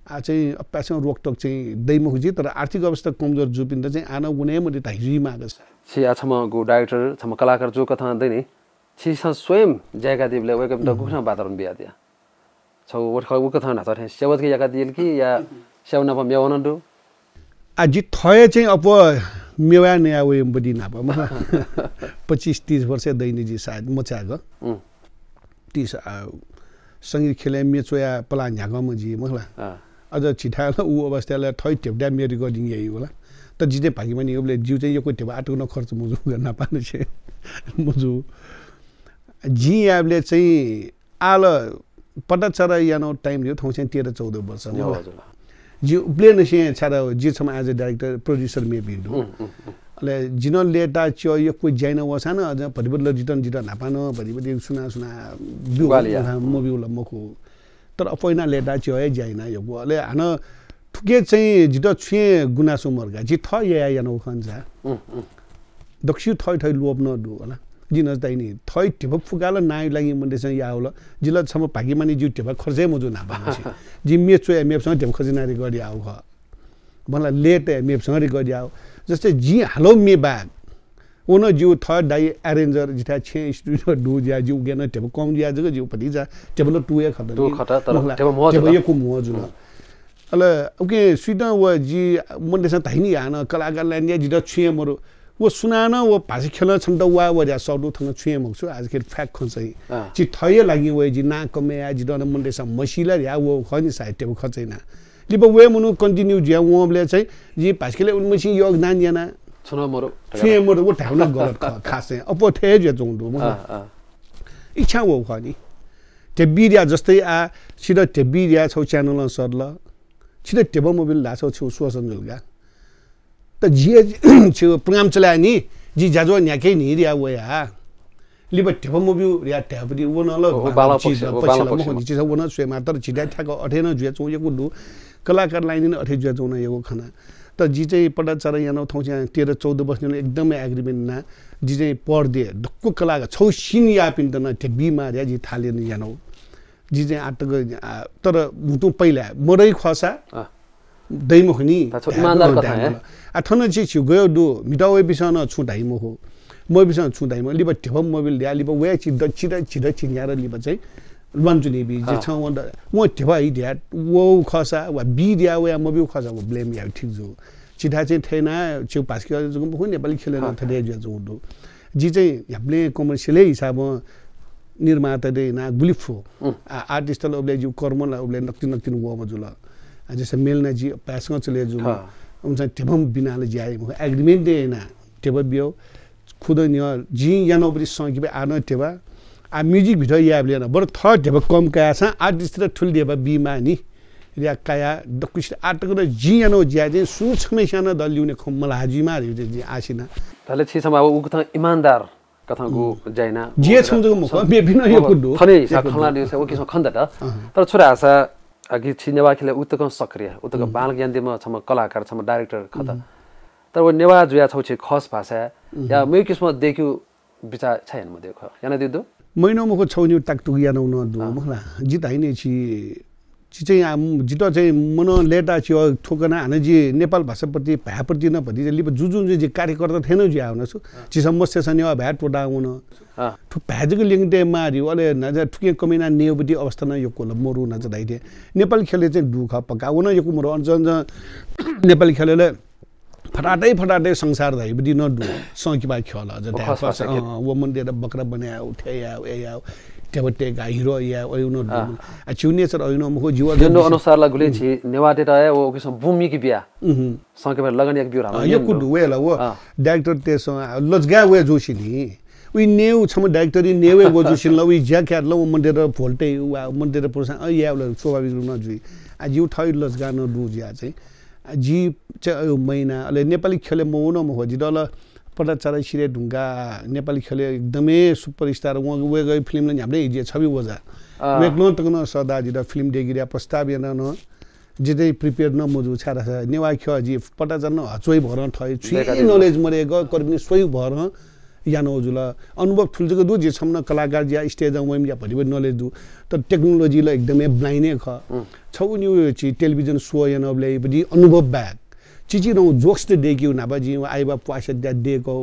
आ चाहिँ अप्यासँग रोकटोक चाहिँ दैम खुजी तर आर्थिक अवस्था कमजोर जुपिन त चाहिँ आन गुने मते ताइजी मागस छि आछम गो डाइरेक्टर छम कलाकार जो कथा दैनि छि स्वयं जयगा देवले वेक त गुना वातावरण बिया दिया छौ वो कथा ना छ सेवत के जगा दिल कि या सेवना प मेवन दु आजि थय चाहिँ अब मेवा नया वे बडी ना प 25-30 वर्ष दैनि जी सायद मचाग 30 संगीत खेले मेचोया पला न्यागम जी मखला अझ छिठा उ अवस्थाले थै टेपडा मेरो रिकर्डिङ यही होला त जिते भागी पनि योले जिउ चाहिँ यो कोइ टेप आटो न खर्च मुजु गर्न पाने छे मुजु जी याबले चाहिँ आल पटा चरा यानो टाइम यो थौ चाहिँ 13-14 वर्ष जी प्लेन से छारा जी छम एज अ डाइरेक्टर प्रोड्युसर मे बिन्दु ले जिन लेटा च यो कोइ जाइन वसान अझ परिबल जितन नापान परिबल सुना मुभी ल मखो तर अपैना लेटा च है जाइन यो ले हान ठुके चाहिँ जित छे गुनासो मर्गा जि थ या यानो खन्छ दक्षिण थै लोप न दु होला जिनस दाइनी थै टिप फुगाल नाइ लागि मन्देस या होला जिल छम भागी मानि जु टिप खर्जे मजु ना बाछि जि मेचो या मेपसँग टिप खजिनारी गरि आउ ख मलाई लेट मेपसँग रि गरि आउ जस्तै जी हालो मे बाग ओन जिउ थ डाइ अरेन्जर जिता छे स्टुडियो दु ज्या जिउ गेन टेब कम ज्या जग जिउ पति जा टेबल टु ए खत दु खत तर टेब मो टेब यो कु मो जुल अल ओके स्वीडन व जी मन्देस ताइनी यान कलाकार ल्यान्या जिता छे मरो वो सुनान वो भाषा खेल छन्त वा वजा सडु थङ छुए मक्छु आज के फ्याक खन्छै जि थय लागि वे जि ना कमे या जि दन मन्देस मसिला या वो खनि साइड टेब खचैना लिब वे मुनु कन्टिन्यू ज्या वबले चाहिँ जि भाषाले उनमसि योगदान याना छुन मरो छुए मरो वो ठाउन गलत खासै अपो थे जे जोंदु म इच्छा वो खनि टेबिरिया जस्तै आ सिधा टेबिरिया छौ च्यानल सरल सिधा टेब मोबाइल लाछौ छु सोसन जुलगा त जे छु प्रोग्राम चलाए नि ji jazo nya ke ni ria we ya liba tepa mo bi ria te bi wona lo bala chi da pa mo ni chi sa wona swe ma tar chi da tha ko athe na ju chu ye ku du कलाकार line अठे जुन यो खाना त जी चाहिँ पटा चरा यहाँ ठाउँ चाहिँ 13-14 बस्ने एकदमै एग्रिमेन्ट ना जी चाहिँ पढ्दे ढुक्क कलाकार छौ सिन या पिन त न ते बिमार या जी थाले नि यहाँ जी चाहिँ आटक तर मुटु पहिला मरै खसा दैम खनि इमानदार कथा है अथन चाहिँ छु गयो दु मिटावे बिसन छुटाइ म हो म बिसन छुटाइ म लिब टेप मोबाइल ल्या लिब वे छि द छिरा छिन्यार लिब चाहिँ Luanjuni bi je chang won da wo tewa yi dia wo khasa wa bi dia wa mo bi khasa wo blame ya thik zo chi tha chen thena chu basket zo ko ne bali khele na thade je zo do ji chai ya ble commercial hisab निर्माता they ना गुलिफो artist ल ओबले ju कर्म ल ओबले नक्ति wo ma jula जैसे मेलना जी पैसा चले जो हम चाहिँ तेबम बिनाले जाए म एग्रीमेंट दे ना तेब बियो खुद नि जी या नो बरी संगि बे आनो तेबा आ म्युजिक भिडियो याबले न बर थ देब कम काया छ आर्टिस्ट र ठुल देब बिमा नि या काया दकुस आटको र जी यानो ज्या चाहिँ सु छमेसा न दलिउने खम्मल हाजी मारि जी आसिना तले छि सम अब उक त इमानदार कथाको जाइना जे छमजको मुख बे बिन यो कुडु थने सा खला दिस ओ किस खन्द त तर छोरा आसा अघि छिनेवा खेले उतक सक्रिय उतक बाल ज्ञान दिम छम कलाकार छम डाइरेक्टर खत तर वो नेवा जुया छौ छ खस भाषा या मै किस्म देखियो बिचा छैन म देखो याना दिदो मैनो मको छौनी टाकटुक यानो न दु मखला जित हैने छि चाहिँ जित चाहिँ मन लेटा छि ठोकना हाने जी नेपाल भाषाप्रति भाप्रति नभति चाहिँ लिप जुजुन जी कार्यकर्ता थिएन जी आउन छु छि समस्या छ नि भ्याट पडाउन ठु भाजको लिङटे मारियो अले नजा ठुके कमिना नेबडी अवस्था न यो कोल मरु न जदाइदे नेपाल खेले चाहिँ दुख पकाउन यो कुमरो अञ्जन नेपाल खेलेले फटाटै संसार धाइबडी न दु सकिबा खेल अझ त्यहाँ वो मन्दिर बकरा बनाया उठे या टेबटे गा हिरो या ओयुनो आ चुनेचर ओयुनो मखो जीव जनो अनुसार ला गुले छि नेवाटे टाय ओ किसम भूमि की बिया सके लगन एक बियो राम यो कुड वेला वो डाइरेक्टर तेसो लजगा वे जोशिनी वी नेउ छम डाइरेक्टर नेवे गो जोशिन ल वी ज्या ख्यात ल मन्दिर भोल्टे वा मन्दिर पुरसा या स्वाभाविक रुन जुइ आ जीव थै लजगा न दु ज्या चाहिँ जी चाहिँ महिना अले नेपाली खेले मौन म हो जिदल पटा चरा सिरे ढुंगा नेपाली खेले एकदमै सुपरस्टार वे गई फिल्म ने हामीले जे छवि वजा वेक्नो तकन सदा जिदा फिल्म देगिरा प्रस्ताव याना न जिदै प्रिपेयर न मजु छारा छ नेवा ख जी पटा जन हचोइ भर थै छि नलेज मरे ग कर्मी सोइ भर यानो जुल अनुभव ठुलजको दु जे छम्न कलाकार ज्या स्टेज वइम या भरि नलेज दु त टेक्नोलोजी ल एकदमै ब्लाइने ख छौ न्यू छि टेलिभिजन शो यानो ब्लै बडी अनुभव ब्याक चिची न जोक्स त देखियो नाबाजी आइबा पास द्या देखो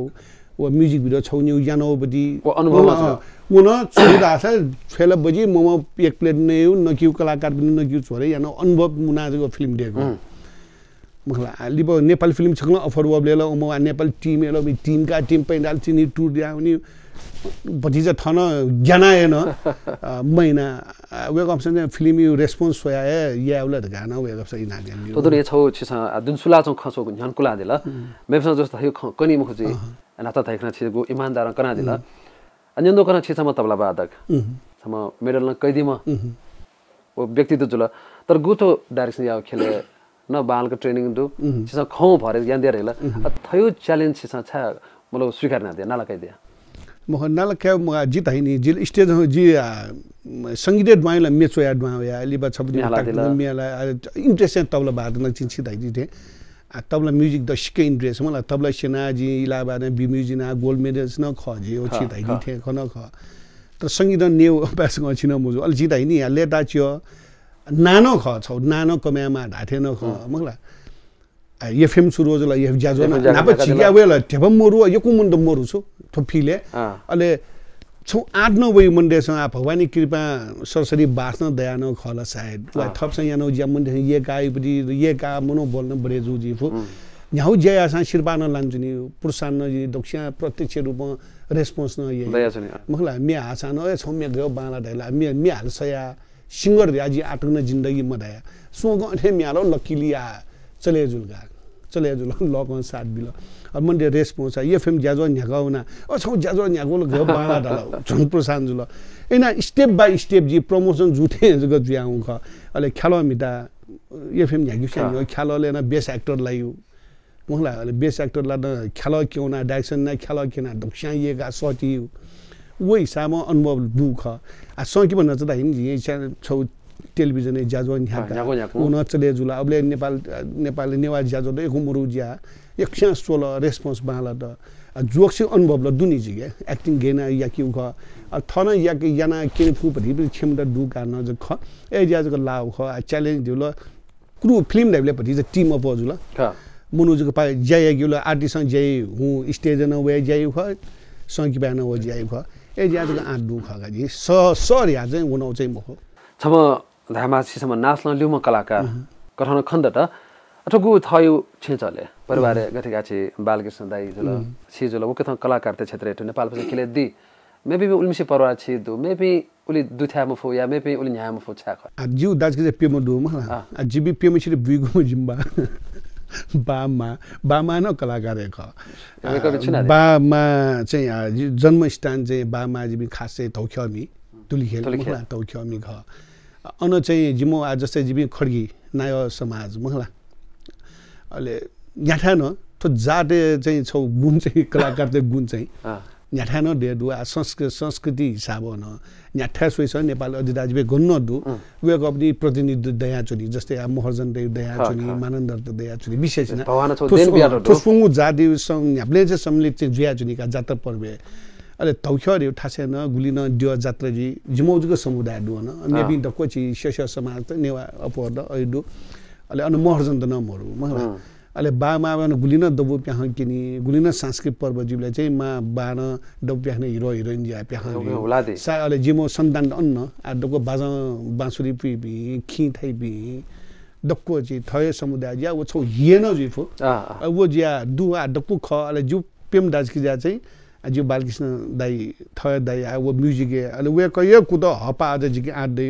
वो म्युजिक भिडियो छौ न्यू यानो बडी वो अनुभव छ उन छुदा छ छेला बजी मम एक प्लेट नै नकिउ कलाकार पनि नकिउ छोरे यानो अनुभव मुनाजको फिल्म देखो मखला लिबो नेपाल फिल्म छक्न अफर वबले ल म नेपाल टिम एलो बि टिम का टिम पैनाल चिनी टुर दियाउनी भतिजा थन ज्ञानाएन महिना वेक अप्सन फिल्म यु रेस्पोन्स होया या उला गाना वेक अप्सन इना दिनु तो दुने छौ छिस दुन सुला छौ खसो झन कुला दिल मेफस जस्तो यो कनी मुख चाहिँ अनाता थाइखना छिगो इमानदार कना दिल अन्यन दोकना छिस म तबला बादक सम मेडल न कैदिम ओ व्यक्तित्व जुल तर गुतो डाइरेक्सन या खेले न बालको ट्रेनिङ दु छिस खौ भरे ज्ञान दिएर हेला थयो च्यालेन्ज छिस छ मतलब स्वीकार न दिया नाला कैदिया मोहनल के जित हैनी जिल स्टेज जी संगीत द्वाइला मेचो या द्वाया लिबा छबदी मियाला इन्ट्रेस्ट तबला बाद न चिन छिदाइ दिथे तबला म्युजिक द सिके इन्ट्रेस्ट मलाई तबला सेना जी इलाबा न बि म्युजिक न गोल्ड मेडल्स न खजे ओ छिदाइ दिथे खन ख त संगीत नेउ अभ्यास ग छिन मुजु अल जित हैनी लेटा छियो नानो ख छौ नानो कमेमा ढाथे न ख मगला ये फिल्म सुरु होला ये जाजो ना प छिया वेला थेबम मोरु यो कुमुन्द मोरु छु थोफिले अले छौ 8-9 वइ मन्डेस भगवानी कृपा सरसरी बास्न दया न खला सायद वा थपस यानो ज्यामन ये गाई बडी ये का मनो बोल्न बडे जुजी फु न्याउ जया सा शिरबा न लान्जुनी पुरसान न दक्षिण प्रत्यक्ष रूपमा रेस्पोन्स न ये दया छनि मखला मे आसा न छौ मे गयो बाला दैला मे हालसया सिंगर याजी आटक न जिन्दगी मदाया सो गथे म्यालो लकिलिया चले जुल लकन साथ बिल अब मन्डे रेस्पोन्स ये फिल्म ज्याजो न्यागाउना ओ छौ ज्याजो न्यागोल ग बाला डाला झन प्रसान जुल एना स्टेप बाइ स्टेप जी प्रमोसन जुथे जग जुयाउ ख अले ख्यालो मिटा ये फिल्म न्यागिसन यो ख्यालोले न बेस्ट एक्टर लायो मलाई अहिले बेस्ट एक्टरलाई त खेल क्यों ना डाइरेक्सन ना खेल क्यों ना दक्षिणा सटी वो हिसाबमा अनुभव दुख आ सकी भन्न चाहिँ यही छौ टेलिभिजन जाजो उन चले जुला अबले नेपाल नेवा जाजो दे गुमरु ज्या 116 रेस्पोन्स बाला त जोक्स अनुभव ल दुनी जी एक्टिङ गेना या कि ख थन या कि याना के फु पनि छिम द दु का न ज ख ए जाजको लाउ ख च्यालेन्ज दिउल क्रू फिल्म दैले पनि टिम अप जुल मुनुजको पाए जय गिउल आर्टिस्ट जय हु स्टेज न वे जय ख संकी बान व जय ख ए जाजको आ दु ख गाजी सर या चाहिँ उनौ चाहिँ मखो छम धामा सिसम नाच्न ल्युम कलाकार कठन खण्ड त अठगु थयो छेचले परिवार गठेका छि बालकृष्ण दाइ जुल छिजुल ओ कथन कलाकार त क्षेत्र एटो नेपाल पछि खेले दि मेबी उल्मिसे परिवार छि दु मेबी उली दुथ्या मफो या मेबी उली न्याय मफो छाख आ जिउ दाजके पेम दु म आ जिबी पेम छि बिगु जिम्बा बामा न कलाकार ख बामा चाहिँ जन्मस्थान चाहिँ बामा जिबी खासै तौख्यमी तुलिखेल तौख्यमी ख अन चाहिँ जिमो आज जस्तै जिबी खड्गी नाय समाज महला अहिले न्याठा न त जाटे चाहिँ छौ गुण चाहिँ कलाकार चाहिँ गुण चाहिँ न्याठा न दे दु संस्कृति हिसाब न न्याठा सोइ छ नेपाल अधिराज्य गन्न दु वे गबनी प्रतिनिधि दया चुनी जस्तै महर्जन दे दया चुनी मानन्दर त दया चुनी विशेष न तो सुंगु जाति सं न्याप्ले चाहिँ सम्मिलित चाहिँ जुया चुनी का जात्रा पर्वे अले तौख्यरे ठासे न गुली न दियो जात्रा जी जिमौजुको समुदाय दु न मेबी द कोची शेष समाज त नेवा अपवर्ड अइदु अले अन महर्जन त न मरु महला अले बामा गुली न दबु प्याह किनी गुली न सांस्कृतिक पर्व जिबले चाहिँ मा बान दबु प्याह हिरो हिरोइन ज्या प्याह सा अले जिमो सन्तान अन्न आ दको बाजा बाँसुरी पिबी खी थाइबी दक्को जी थय समुदाय ज्या वो छौ येन जिफो वो ज्या दु आ दक्को ख अले जु पेम दाजकी ज्या चाहिँ जो बालकृष्ण दाई थय दाई वो म्युजिक अले वे कयो कुद हपा आज जिके आदै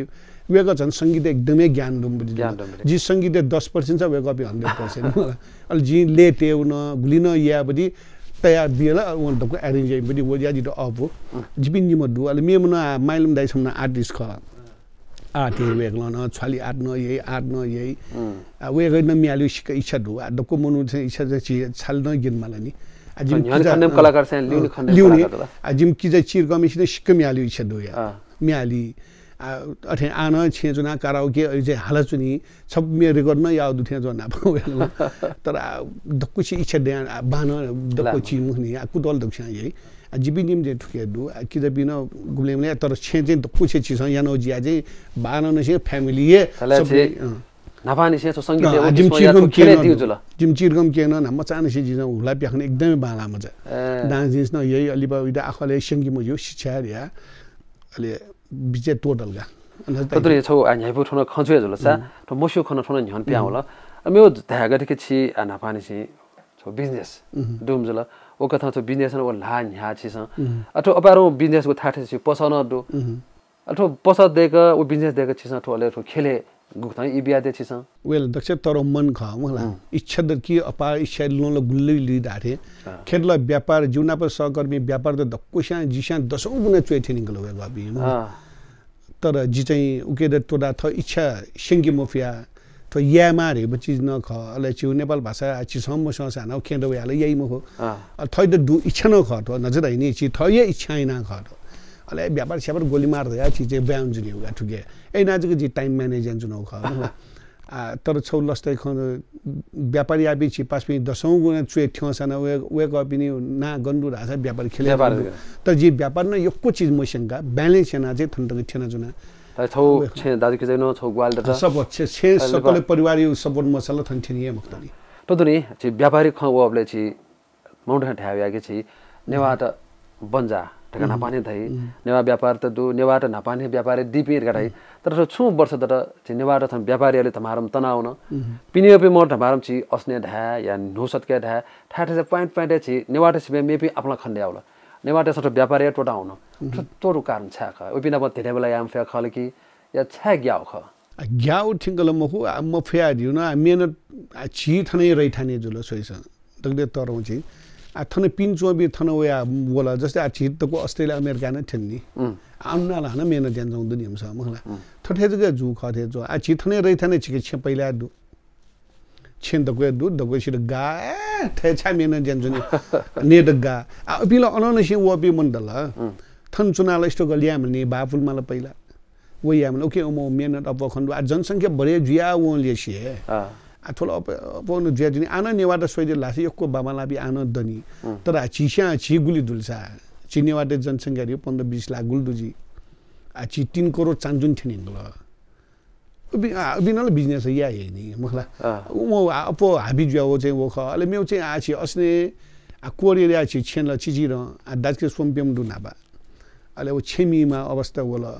वेको झन् संगीत एकदमै ज्ञान जी संगीत 10% छ वेको अपि 100% अले जी लेट एउन गुलिन या बडी तयार दिएला वन दको अरेन्ज बडी वो याजि त अप जिबिन निम दु अले मेम न माइलम दाई सम्ना आर्टिस्ट ख आर्ट वेगलो न छली आर्ट न यही आर्ट न यही वेगै न मियालु सिक इच्छा दु दको मनु चाहिँ इच्छा चाहिँ छल न गिन मलाई नि अजिम खण्डम कलाकार चाहिँ लिउने खण्डम कलाकार अजिम कि चाहिँ चिर कमिसन सिक मियालु इच्छा दु या मियाली अठे आन छेजुना कराओके चाहिँ हाल चुनी सब मे रेकर्ड न याउ दुथे जो ना तर दक्कुची इच्छा दे बान दक्कुची मुनि कुदल दक्षिण यही जिबी निम जे ठुके दु कि जबि न गुलेमले तर छे चाहिँ दक्कुची छिस यानो जिया चाहिँ बान नसे फ्यामिली सब नापानी से संगीत जिम चिरगम के न मचान से जिन हुला प्याखने एकदमै बाला मजा डान्स जिन्स न यही अलिबा उदा आखले संगीत म यो शिक्षा या अले बिचे टोटल गा तदरे छौ आ न्याइपु ठन खजुए जला सा त मोसु खन ठन न्हन प्या होला मेरो धागा देखे छि आ नापानी से छौ बिजनेस डुम जला ओ कथा छ बिजनेस न ला न्या छि स अथवा अपारो बिजनेस को थाठे छि पसन दु अथवा पस देक ओ बिजनेस देक छि स ठोले ठो खेले गुक्था इबिया दे छि स वेल दक्ष तर मन ख मला इच्छा द कि अपा इच्छा लोन ल गुल्ली लि दाथे खेल व्यापार जुना पर सहकर्मी व्यापार त दक्कुशा जिशा दशौं गुना चुइथे निकलो गबी तर जि चाहिँ उके द तोडा थ इच्छा सिंगी मफिया त यामा रे बचीज न ख अले छु नेपाल भाषा छि सम्म ससा न खेन्दो याले यही मखो थै द दु इच्छा न ख त नजर हैनी छि थय इच्छा हैन ख त अले व्यापार स्यापार गोली मार दया छि जे ब्याम जुनि उगा ठुके ए नाजुको जी टाइम म्यानेजमेन्ट जुनो ख तर छौ लस्तै ख व्यापारी आबि छि पास पनि दशौं गुना चुए ठ्यसन वे कपिनी ना गन्डु राजा व्यापार खेले त जी व्यापार न यक्को चीज मसंगा ब्यालेन्स ना चाहिँ थन्टक थिएन जुना छौ छे दाजु के जनो छौ ग्वाल त सब छे सकले परिवार यो सपोर्ट मसला थन्थिनी मक्तनी तदुनी छि व्यापारी ख वबले छि माउन्ट ठाव्या के छि नेवा त बन्जा ठका नापाने धै नेवा व्यापार त दु नेवा त नापाने व्यापार दिपिर गराई तर छु वर्ष त नेवा त व्यापारीले तमारम तनाउन पिनियो पे मोर तमारम छि अस्ने ढा या नोसत के ढा ठाठे पॉइंट छि नेवा त सिबे मेपी अपना खण्डे आउला नेवा त सट व्यापारी टोटा आउन तोरु कारण छ ख ओपिना ब धेरै बेला याम फ्या खल कि या छ ग्याउ ख ग्याउ ठिंगल मखु म फ्या दिउ न मेहनत छि थनै रै ठाने जुल सोइस दगले तरौ छि आ थने पिन्चो बि थने वया बोला जस्तै आ छित को अस्ट्रेलिया अमेरिका न ठन्नी आउना ला न मेहनत ध्यान जाउँ दुनिया म मला थठे जगे जु खथे जो आ छित थने रै थने छिके छ पहिला दु chen da kwe du da kwe shi da ga the cha me na jan juni ne da ga a pila ana shi wo pi mun da la thon chuna la sto ga liam ni ba ful ma la paila wo yam okay mo me na da khon a जनसंख्या बढे जुया वो ले shi a thola po no jia jini ana ne wa da soi de la si ko ba ma la bi ana dani tara chi sha chi guli dul sa chi ne wa de जनसंख्या ri 15-20 lakh गुल दुजी a chi 3 crore चांजुन थिनि ngla अभी न business या ये नहीं मखला वो अपो हाबी जुया वो चाहिँ वो ख अले मेउ चाहिँ आ छि अस्ने आ कोरिया छि छेन ल छिजि र आ दाजके सोमपेम दु नाबा अले वो छेमीमा अवस्था होला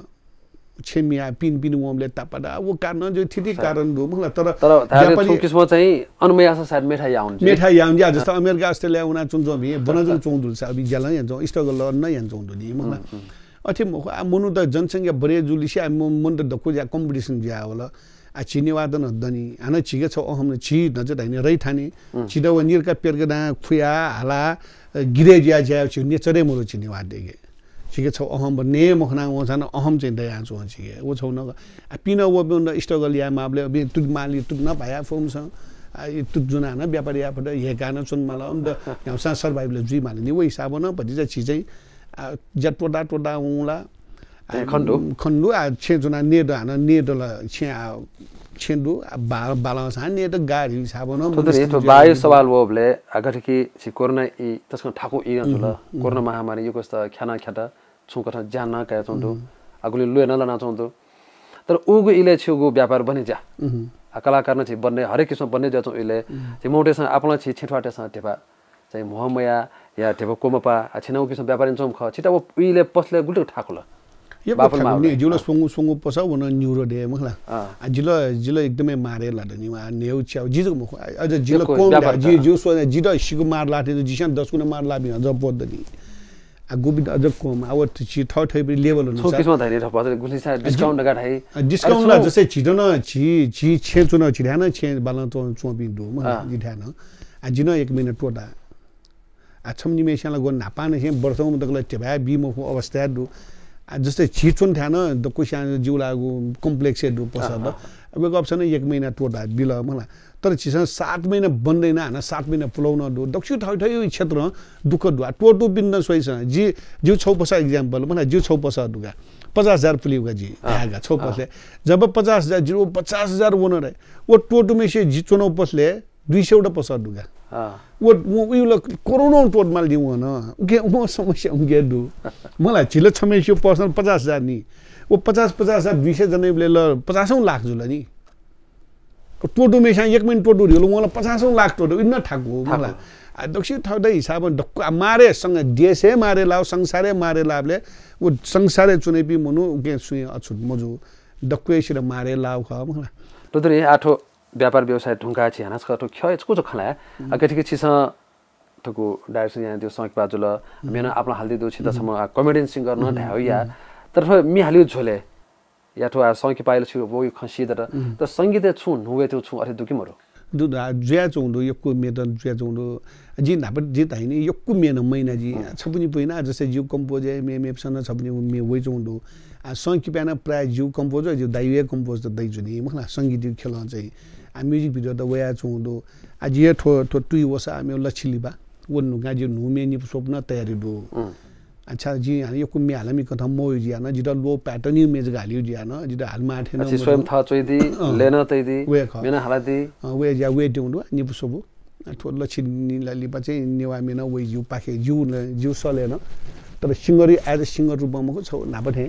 छेमिया पिन पिन वमले तापडा वो कारण जो थिति कारण दु मखला तर जापानी किस्म चाहिँ अनुमयास साइड मेठाई आउन या जस्तो अमेरिका अस्ट्रेलिया उना चुन्जो भि बनजुल चोंदुल सा अभी जला या जो स्ट्रगल ल न या चोंदु नि मखला अथे मनु त जनसंख्या बढे जुलिसी मन त दको जा कम्पिटिसन ज्या होला आ चिने वादन हदनी आना छिगे छ अहम छि नज धाइने रै थाने छिदा वनिर का पेरगा दा खुया हाला गिरे ज्या ज्या छि नेचरे मरो चिने वादेगे छिगे छ अहम बने मखना वो छन अहम चाहिँ दया छु छिगे वो छौ न आ पिन वो बन स्ट्रगल या माबले बे तुद माली तुद न भया फोम छ आ तुद जुना न व्यापारी यापट हेकान सुन माला अन्त गाउँसा सर्भाइभल जुइ माले नि वो हिसाब न भति चाहिँ छि चाहिँ जटोडा टोडा उला खन्डु आ छेजुना नेड हान नेडला छे छेन्दु बालांस हान नेड गाडी हिसाब न तो बायो सवाल वबले अगर कि छि कोरोना इ तस्को ठाको इ नजुला कोरोना महामारी यो कस्ता खाना खाता छुकथा जान का चोंदु अगुले लुए न लना चोंदु तर उगु इले छुगु व्यापार बनि जा कलाकार न छि बन्ने हरेक किसिम बन्ने जा चो इले छि मोटेसन आपला छि छेठवाटेसन टेपा चाहिँ मोहमया या टेपा कोमपा छिनौ किसिम व्यापारी चोम ख छिटा वो इले पसले गुल्टो ठाकुला बाफलमा नि जुलो सुंगु पसा वन न्यूरो दे मखला आ जिलो एकदमै मारे लादनी वा नेउ च्याउ जिजो मख अझ जिलो कोम जि जो सो जिदो सिगु मार लाथे जिसान 10 गुना मार लाबि अझ पद्धति आ गोबिद अझ कोम आवत छि थै लेभल हुन्छ किस्म धाइने थप गुली सा डिस्काउन्ट लगा थाइ डिस्काउन्ट ला जसै छिटो न छि छेचुन छिरान छे बालन चोबि दु म जिठान आ जिनो 1 मिनेट टोटा आ छमनि मेशाला गो नापाने छे वर्षौं तकला टेबा बिमको अवस्था दु जस्तै छिचुन थान द कुसा जिउलागु कम्प्लेक्स दु पसब अब अप्सन 1 महिना टोटा बिल मला तर छिसन 7 महिना बन्दैन हैन 7 महिना पुलाउन दु दक्षिण ठै क्षेत्र दुख दुआ टोटो बिन्न सोइस जी जिउ छौ पसा एक्जाम्पल मला जिउ छौ पसा दुगा 50000 पुलिउगा जी आगा छौ पसले जब 50000 जिरो 50000 वन रे वो टोटो मेसे जी चुनाउ पसले 200 वटा पसा दुगा वो उयो कोरोना टोट माल दिउ न के म समस्या उगे दु मलाई छिले छमेस्यो पर्सनल 50000 नि वो 50,000 200 जनाले ल 50 लाख जुल नि टोटो मेसा 1 मिनेट टोटो दियो मलाई 50 लाख टोटो इन ठाकु मलाई दक्षिण ठौदै हिसाब डक्क मारे संग देशे मारे लाउ संसारे मारे लाभले वो संसारे चुने पि मनु के सुय अछुट मजु डक्कै सिर मारे लाउ ख मलाई तोदरे आठो व्यापार व्यवसाय ढुंगा छि हनास कतो ख्य को खला अगठिक छि स तको डाइरेक्सन यहाँ त्यो संक बाजुल मेन आपला हाल्दि दो छिता सम कमेडियन सिंगर न धायो या तर मि हालियो झोले या तो संक पाइल छु वो खसी दर त संगीत छु नुवे त्यो छु अरे दुकी मरो दु ज्या चोंदो यक्कु मेदन ज्या चोंदो जी नाप जी ताइनी यक्कु मेन महिना जी छपुनी पहिना जसे जिउ कम्पोज मे मेपसन छपुनी मे वइ चोंदो आ संक पाना प्राय जिउ कम्पोज जिउ दाइवे कम्पोज त दै जुनी मखला संगीत खेल चाहिँ आ म्युजिक भिडियो त वया चोंदो आ जे ठो टुइ वसा मे लछिलिबा वन्नु गाजि नुमे नि स्वप्न तयारी दो अच्छा जी यो कुम्मे हालमी कथा मोय जी न जिदा लो पैटर्न इमेज गालियो जी न जिदा हालमा आथेन अच्छी स्वयं था चोइदी लेना तैदी मेना हालादी वे जा वे दिउँदो नि पुसबो थो लछिनि ललिपा चाहिँ नेवा मेना वे जु पाखे जु सलेन तर सिंगरी एज अ सिंगर रूपमा को छ नापथे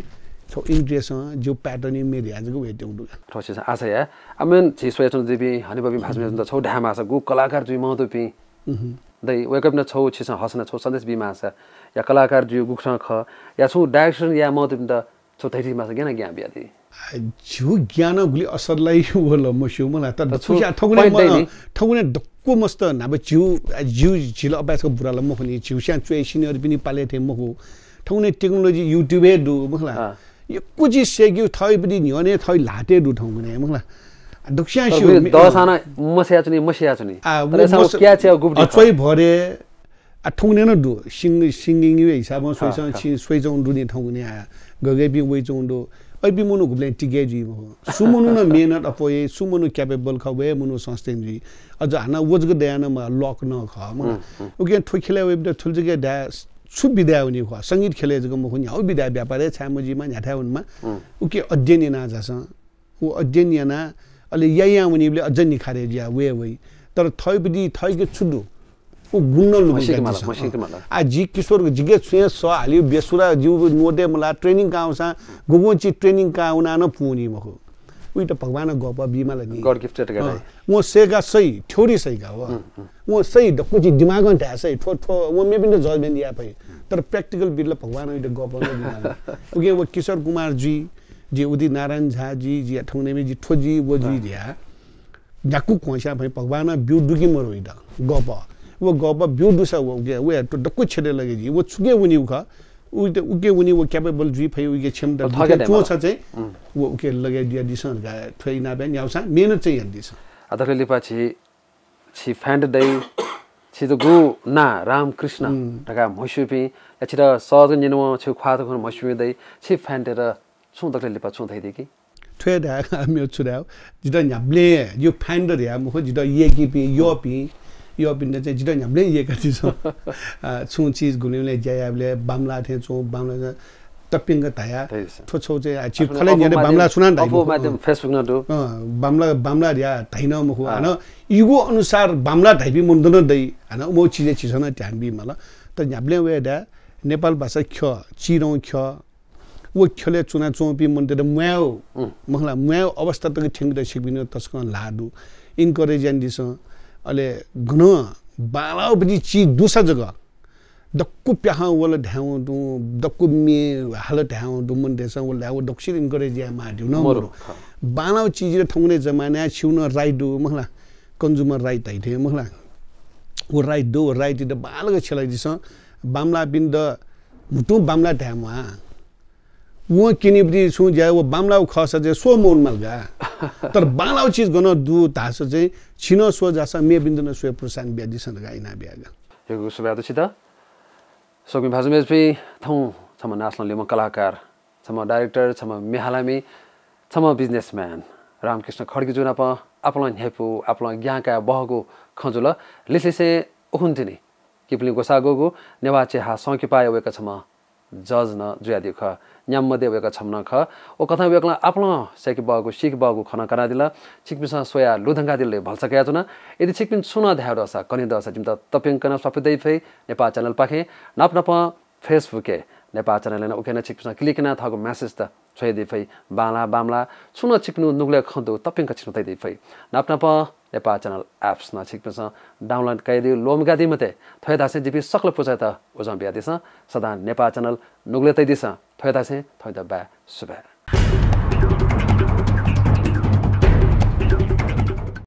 छ इन्ट्रेस्ट जो पैटर्न इमेज आजको वे दिउँदो थोसे आशा या अमेन छि सोयचन देबी हनि बबी भाषा त छ ढामा छ गु कलाकार जुइ महतो पि दै वेकअप न छौ छिस हसन छौ सन्देश बिमा छ या कलाकार जु गुखा ख या छु डाइरेक्सन या महतो त छौ थैथि मा छ ज्ञान ज्ञान बियादी छु ज्ञान गुली असरलाई होला मस्यु मलाई त छुया ठगुने डक्को मस्त नाबे जिउ झिल अभ्यासको बुराला मखनी छिउस्या चुए सिनियर पनि पाले थे मखु ठगुने टेक्नोलोजी युट्युबे दु मखला यो कुजी सेग्यु थै पनि न्यने थै लाटे दु ठगुने मखला दक्षिण शिव दसाना मस्या चुनी तर सब क्या छ गुप्त अछै भरे आ ठगुने न दु सिंगिङ यो हिसाबमा सोइसँग सोइजौं दुने ठगुने आ गगे बि वइ चौंदो अबि मुनु गुब्ले टिके जी मो सुमुनु न मेहनत अपोए सुमुनु क्यापेबल खवे मुनु सस्टेन जी अझ हाना वजग दयान म लक न ख म उके ठोखेले वेब द ठुलजगे दा छु विद्या हुने ख संगीत खेले जग म हुनि हौ विद्या व्यापारे छामजी मा न्याठा हुनमा उके अध्ययन ना जास उ अध्ययन ना अले याया हुनिले अझ निखारे ज्या वे वे तर थैबदी थैके छुदु उ गुन्न लुगा आ जी किशोर जिगे छुए स हालियो बेसुरा जीव नोडे मला ट्रेनिङ का आउँछ गुगोची ट्रेनिङ का उना न पुनी मखो उइ त भगवान गप बिमाले नि गॉड गिफ्टेड गाय म सेगा सही थ्योरी सही का हो म सही दकुची दिमाग न सही ठो ठो म मे बिन जजमेन्ट या पै तर प्र्याक्टिकल बिल भगवान उइ त गप न बिमाले उके वो किशोर कुमार जी उदित नारायण झा जी ठौनेमी जी ठोजी वो जी दिया जाकु कोइसा भई भगवान बिउ दुकी मरो इदा गप वो गप बिउ दुसा वो के वे तो दक्कु छेडे लगे जी वो छुगे उनी उखा उके उनी वो क्यापेबल जी फै उके क्षमता जो छ चाहिँ वो उके लगे दिया दिसन गा थैना बेन याउसा मेहनत चाहिँ हन्दिस अदरले पछि छि फ्यान्ड दै छि तो गु ना राम कृष्ण टका मसुपी छि त सहज निनो छु ख्वात खन मसुपी दै छि फ्यान्ड र छु दकले लिपा छु थैदि कि थ्वेदा हामी छुराउ जिदा न्याब्ले यो फ्यान्डर या मखो जिदा येकी पि यो पिन्ने चाहिँ जिदा न्याब्ले येका थिस छु चीज गुनेले ज्यायाबले बामला थे छु बामला तपिङ ताया थोछौ चाहिँ छि खले नेले बामला सुनान दाइ अबो माध्यम फेसबुक न दु बामला या थाइन मखो हन इगो अनुसार बामला धाइबी मुन्दन दै हन मो चीज छिसन ध्यान बि मला त न्याब्ले वेदा नेपाल भाषा ख चिरौ ख वो खेले चुना चौपी मन त म्याउ मखला म्याउ अवस्था त ठिङ द सिबिन तस्क लाडु इन्करेज एन्ड दिस अले घन बालाउ बजी ची दुसा जगह दक्कु प्याहा वला ढाउ दु दक्कु मे हाल ढाउ दु मन देस वला वो दक्षिण इन्करेज या मा दिउ न मरो बालाउ चीज रे ठंगने जमाना छिउन राइट दु मखला कन्ज्युमर राइट हाइथे मखला वो राइट द बालग छलाई दिस बामला बिन द मुटु बामला ढामा वो किनिबदी छु ज्या वो बामलाउ खस जे सो मोन मलगा तर बामलाउ चीज गन दु तास चाहिँ छिनो सो जासा मे बिन्दन सो प्रसान ब्यादि सन गाइना ब्यागा यो सुब्यादु छिता सोकि भाजुमेज पे थौ छम नेशनल लेम कलाकार छम डाइरेक्टर छम मेहालामी छम बिजनेसम्यान रामकृष्ण खड्गी जुना प आपला हेपु आपला ग्याका बहगो खजुल लिसिसे उहुन्तिनी किपली गोसागोगो नेवाचे हा सौकी पाए वेका छम जज न जुयादि ख न्याममध्ये वेका छम न ख ओ कथा वेकला आपला सेकी बगो सिक बगो खना करा दिला चिकमिसा सोया लुधंगा दिले भल्सकया जुना यदि चिकमिन सुना धाउर असा कनि दसा जिम त तपेंकन सपदै फै नेपाल च्यानल पाखे नाप फेसबुके नेपाल च्यानल न उकेना चिकमिसा क्लिक न थगो मेसेज त छोयदि फै बामला सुना चिकनु नुगले खन्दो तपेंक छिनु तै फै नाप नेपाल च्यानल एप्स न चिकमिसा डाउनलोड कैदि लोमगादि मते थयदासे जिपि सकल पुजा त ओजम बियादिस सदा नेपाल च्यानल नुगले तै दिस थयदासे थयदा बा सुबा